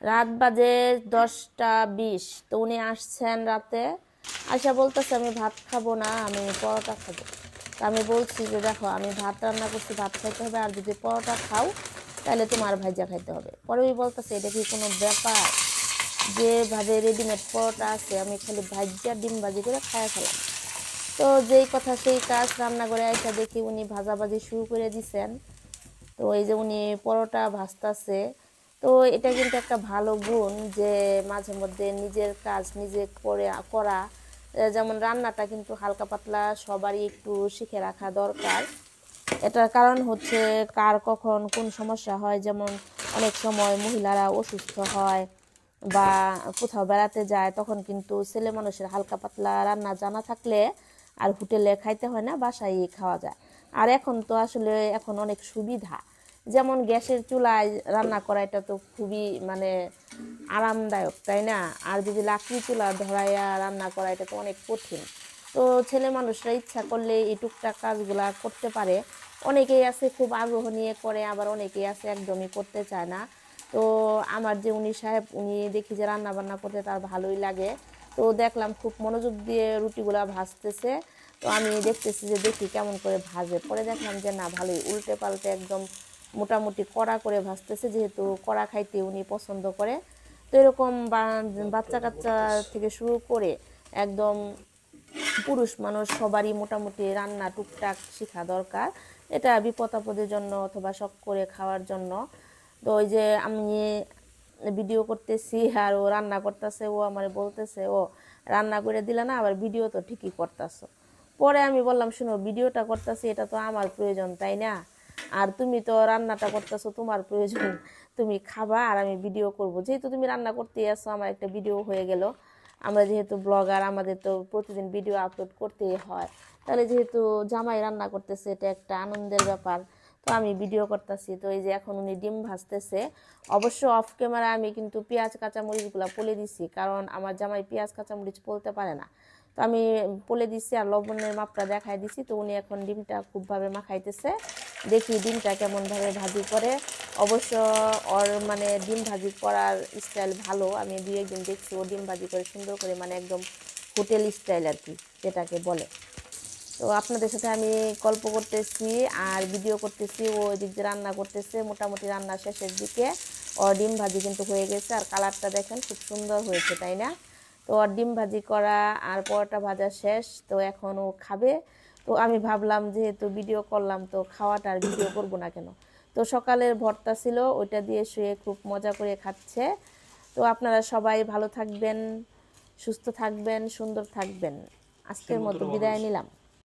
রাত বাজে 10টা 20। তো উনি আসছেন রাতে, আশা বলতেছে আমি ভাত খাবো না, আমি পরোটা খাবো। তো আমি বলছি যে দেখো আমি ভাত রান্না করছি, ভাত খাইতে হবে, আর যদি পরোটা খাও তাহলে তোমার ভাইজা খাইতে হবে। পরে ওই বলতেছে এটা কি কোনো ব্যাপার, যেভাবে রেডিমেড পরোটা আছে আমি খালি ভাইজা ডিম ভাজি করে খাইয়া খেলাম। তো যেই কথা সেই কাজ, রান্না করে আইসা দেখি উনি ভাজাভাজি শুরু করে দিছেন। তো এই যে উনি পরোটা ভাজতাছে। তো এটা কিন্তু একটা ভালো গুণ যে মাঝে মধ্যে নিজের কাজ নিজে করে করা। যেমন রান্নাটা কিন্তু হালকা পাতলা সবারই একটু শিখে রাখা দরকার। এটার কারণ হচ্ছে কার কখন কোন সমস্যা হয়, যেমন অনেক সময় মহিলারা অসুস্থ হয় বা কোথাও বেড়াতে যায়, তখন কিন্তু ছেলে মানুষের হালকা পাতলা রান্না জানা থাকলে আর হোটেলে খাইতে হয় না, বাসায় খাওয়া যায়। আর এখন তো আসলে এখন অনেক সুবিধা, যেমন গ্যাসের চুলায় রান্না করা, এটা তো খুবই মানে আরামদায়ক, তাই না? আর যদি লাকড়ি চুলা ধরাইয়া রান্না করা, এটা তো অনেক কঠিন। তো ছেলে মানুষরা ইচ্ছা করলে এই টুকটাক কাজগুলা করতে পারে। অনেকেই আছে খুব আগ্রহ নিয়ে করে, আবার অনেকেই আছে একদমই করতে চায় না। তো আমার যে উনি সাহেব, উনি দেখি যে রান্না বান্না করতে তার ভালোই লাগে। তো দেখলাম খুব মনোযোগ দিয়ে রুটিগুলা ভাজতেছে। তো আমি দেখতেছি যে দেখি কেমন করে ভাজে, পরে দেখলাম যে না ভালোই, উল্টে পাল্টে একদম মোটামুটি কড়া করে ভাজতেছে, যেহেতু কড়া খাইতে উনি পছন্দ করে। তো এরকম বাচ্চা কাচ্চা থেকে শুরু করে একদম পুরুষ মানুষ সবারই মোটামুটি রান্না টুকটাক শেখা দরকার। এটা বিপদ আপদের জন্য অথবা শখ করে খাওয়ার জন্য। তো ওই যে আমি ভিডিও করতেছি আর ও রান্না করতেছে, ও আমার বলতেছে ও রান্না করে দিলা না, আবার ভিডিও তো ঠিকই করতেছো। পরে আমি বললাম শোনো, ভিডিওটা করতেছি এটা তো আমার প্রয়োজন, তাই না? আর তুমি তো রান্নাটা করতেছো তোমার প্রয়োজন, তুমি খাবা আর আমি ভিডিও করব, যেহেতু তুমি রান্না করতে আসছো আমার একটা ভিডিও হয়ে গেল। আমরা যেহেতু ব্লগার, আমাদের তো প্রতিদিন ভিডিও আপলোড করতেই হয়। তাহলে যেহেতু জামাই রান্না করতেছে, এটা একটা আনন্দের ব্যাপার। তো আমি ভিডিও করতেছি। তো এই যে এখন উনি ডিম ভাজতেছে। অবশ্য অফ ক্যামেরা আমি কিন্তু পেঁয়াজ কাঁচামরিচগুলো পলে দিছি, কারণ আমার জামাই পেঁয়াজ কাঁচামরিচ পলতে পারে না। তো আমি পলে দিছি আর লবণের মাপটা দেখাই দিছি। তো উনি এখন ডিমটা খুবভাবে মাখাইতেছে, দেখি ডিমটা কেমনভাবে ভাজি করে। অবশ্য ওর মানে ডিম ভাজি করার স্টাইল ভালো, আমি দুই একদিন দেখছি ও ডিম ভাজি করে সুন্দর করে, মানে একদম হোটেল স্টাইল আর কি, যেটাকে বলে। তো আপনাদের সাথে আমি গল্প করতেছি আর ভিডিও করতেছি, ও এদিক দিয়ে রান্না করতেছে। মোটামুটি রান্না শেষের দিকে ওর ডিম ভাজি কিন্তু হয়ে গেছে, আর কালারটা দেখেন খুব সুন্দর হয়েছে, তাই না? তো ওর ডিম ভাজি করা আর পরোটা ভাজা শেষ, তো এখন ও খাবে। তো আমি ভাবলাম যেহেতু ভিডিও করলাম তো খাওয়াটা আর ভিডিও করবো না কেন। তো সকালের ভর্তা ছিল, ওইটা দিয়ে শুয়ে খুব মজা করে খাচ্ছে। তো আপনারা সবাই ভালো থাকবেন, সুস্থ থাকবেন, সুন্দর থাকবেন। সে আজকের মতো মধুর মানুষ। বিদায় নিলাম।